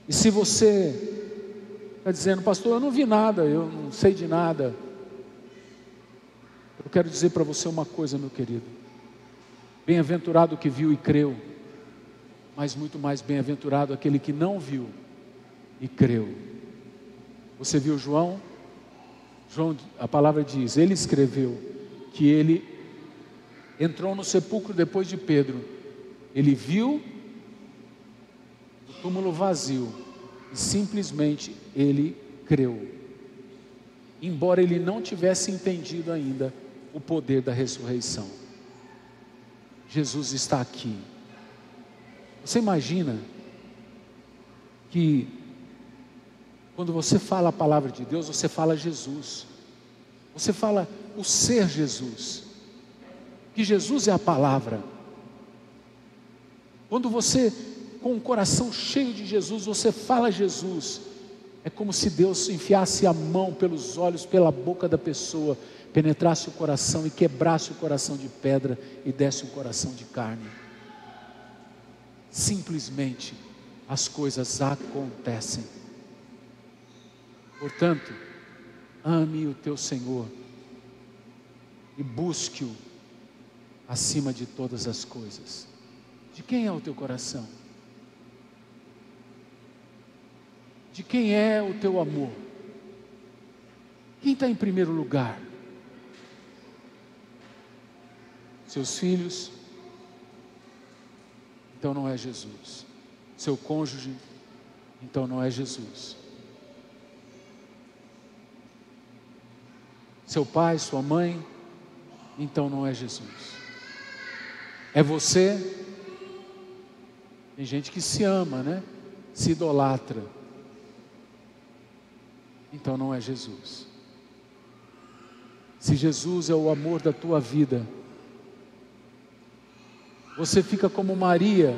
E se você está dizendo: pastor, eu não vi nada, eu não sei de nada, eu quero dizer para você uma coisa, meu querido: bem-aventurado o que viu e creu, mas muito mais bem-aventurado aquele que não viu e creu. Você viu João? João, a palavra diz, ele escreveu que ele entrou no sepulcro depois de Pedro. Ele viu o túmulo vazio e simplesmente ele creu, embora ele não tivesse entendido ainda o poder da ressurreição. Jesus está aqui. Você imagina que quando você fala a palavra de Deus, você fala Jesus, você fala o ser Jesus, que Jesus é a palavra. Quando você, com o coração cheio de Jesus, você fala Jesus, é como se Deus enfiasse a mão pelos olhos, pela boca da pessoa, penetrasse o coração e quebrasse o coração de pedra e desse um coração de carne. Simplesmente as coisas acontecem. Portanto, ame o teu Senhor e busque-o acima de todas as coisas. De quem é o teu coração? De quem é o teu amor? Quem está em primeiro lugar? Seus filhos? Então não é Jesus. Seu cônjuge? Então não é Jesus. Seu pai, sua mãe? Então não é Jesus. É você? Tem gente que se ama, né? Se idolatra. Então não é Jesus. Se Jesus é o amor da tua vida, você fica como Maria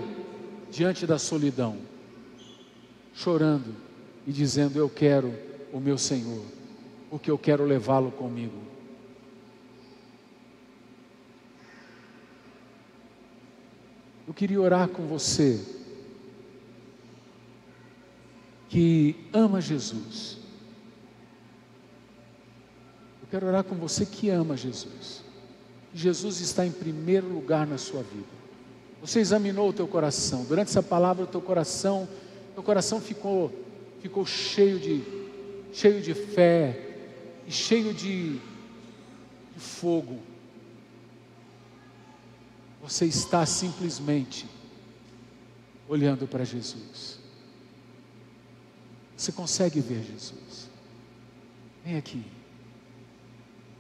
diante da solidão, chorando e dizendo: eu quero o meu Senhor, porque eu quero levá-lo comigo. Eu queria orar com você que ama Jesus. Eu quero orar com você que ama Jesus. Jesus está em primeiro lugar na sua vida. Você examinou o teu coração. Durante essa palavra, o teu coração ficou cheio de fé e cheio de fogo. Você está simplesmente olhando para Jesus. Você consegue ver Jesus? Vem aqui.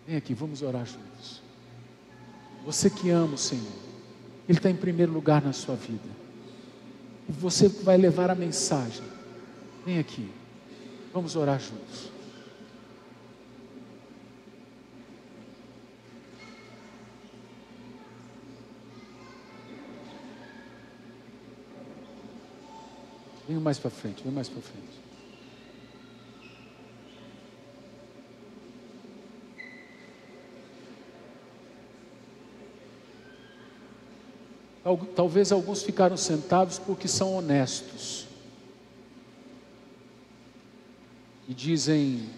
Vem aqui, vamos orar juntos. Você que ama o Senhor, Ele está em primeiro lugar na sua vida. E você vai levar a mensagem. Vem aqui, vamos orar juntos. Vem mais para frente, vem mais para frente. Talvez alguns ficaram sentados porque são honestos. E dizem,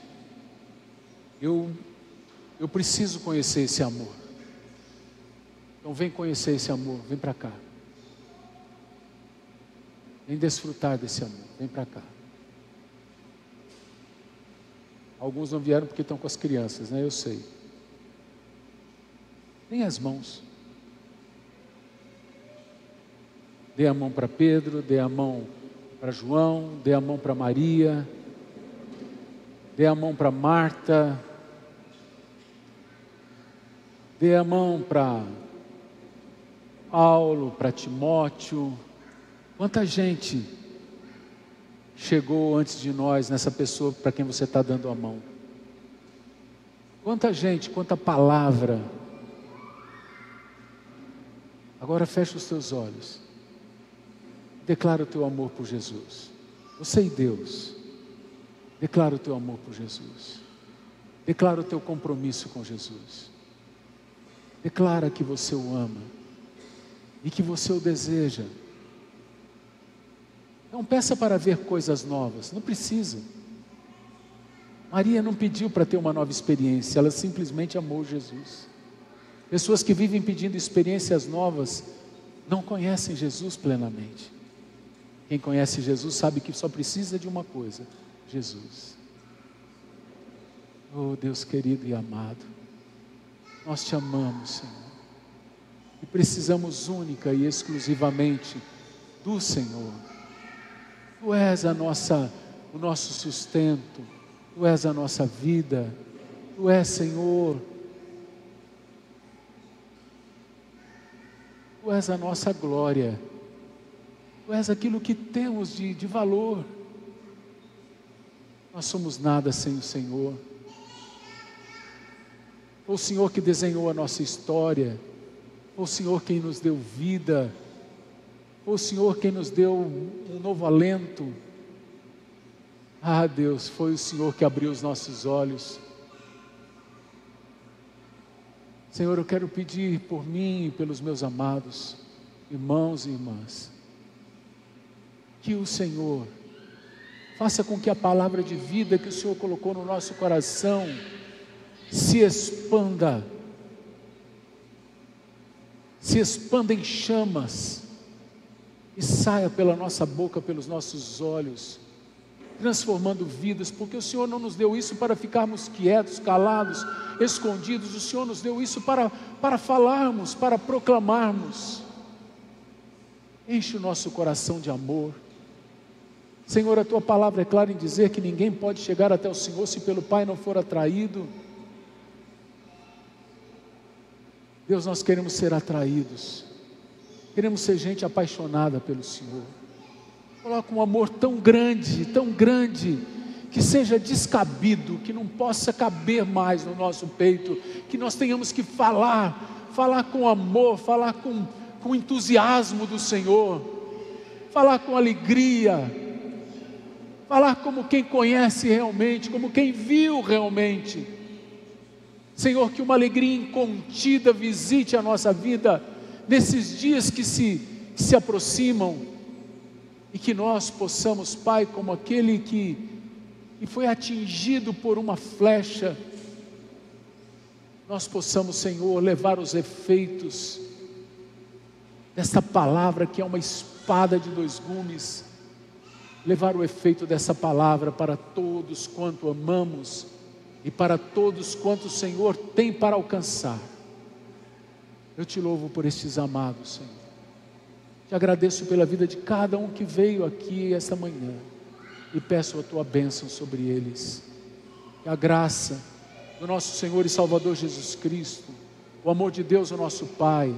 eu preciso conhecer esse amor. Então vem conhecer esse amor, vem para cá. Vem desfrutar desse amor, vem para cá. Alguns não vieram porque estão com as crianças, né? Eu sei. Tem as mãos. Dê a mão para Pedro, dê a mão para João, dê a mão para Maria, dê a mão para Marta, dê a mão para Paulo, para Timóteo. Quanta gente chegou antes de nós nessa pessoa para quem você está dando a mão? Quanta gente, quanta palavra. Agora fecha os teus olhos. Declara o teu amor por Jesus. Você e Deus. Declara o teu amor por Jesus. Declara o teu compromisso com Jesus. Declara que você o ama e que você o deseja. Não peça para ver coisas novas, não precisa. Maria não pediu para ter uma nova experiência, ela simplesmente amou Jesus. Pessoas que vivem pedindo experiências novas não conhecem Jesus plenamente. Quem conhece Jesus sabe que só precisa de uma coisa: Jesus. Oh Deus querido e amado, nós te amamos, Senhor, e precisamos única e exclusivamente do Senhor. Tu és o nosso sustento, Tu és a nossa vida, Tu és, Senhor, Tu és a nossa glória. Tu és aquilo que temos de valor. Nós somos nada sem o Senhor. Foi o Senhor que desenhou a nossa história. Foi o Senhor quem nos deu vida. Foi o Senhor quem nos deu um novo alento. Ah, Deus, foi o Senhor que abriu os nossos olhos. Senhor, eu quero pedir por mim e pelos meus amados irmãos e irmãs, que o Senhor faça com que a palavra de vida que o Senhor colocou no nosso coração se expanda em chamas e saia pela nossa boca, pelos nossos olhos, transformando vidas, porque o Senhor não nos deu isso para ficarmos quietos, calados, escondidos. O Senhor nos deu isso para falarmos, para proclamarmos. Enche o nosso coração de amor. Senhor, a Tua palavra é clara em dizer que ninguém pode chegar até o Senhor se pelo Pai não for atraído. Deus, nós queremos ser atraídos, queremos ser gente apaixonada pelo Senhor. Coloca um amor tão grande, que seja descabido, que não possa caber mais no nosso peito, que nós tenhamos que falar com amor, falar com entusiasmo do Senhor, falar com alegria, falar como quem conhece realmente, como quem viu realmente. Senhor, que uma alegria incontida visite a nossa vida nesses dias que se aproximam, e que nós possamos, Pai, como aquele que foi atingido por uma flecha, nós possamos, Senhor, levar os efeitos desta palavra que é uma espada de dois gumes, levar o efeito dessa palavra para todos quanto amamos e para todos quanto o Senhor tem para alcançar. Eu te louvo por estes amados, Senhor. Te agradeço pela vida de cada um que veio aqui esta manhã e peço a Tua bênção sobre eles. Que a graça do nosso Senhor e Salvador Jesus Cristo, o amor de Deus, o nosso Pai,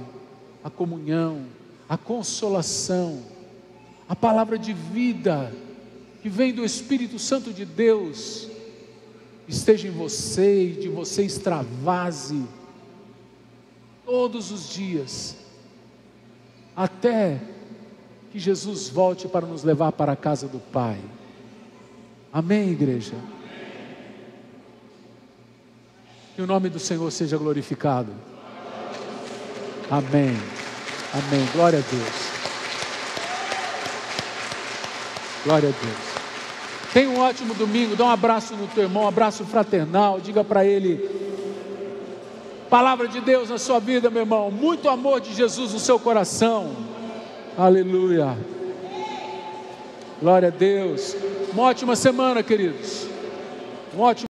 a comunhão, a consolação, a palavra de vida que vem do Espírito Santo de Deus, esteja em você e de você extravase todos os dias, até que Jesus volte para nos levar para a casa do Pai. Amém, igreja? Que o nome do Senhor seja glorificado. Amém. Amém. Glória a Deus. Glória a Deus. Tenha um ótimo domingo. Dá um abraço no teu irmão, um abraço fraternal. Diga para ele: palavra de Deus na sua vida, meu irmão. Muito amor de Jesus no seu coração. Aleluia. Glória a Deus. Uma ótima semana, queridos. Um ótimo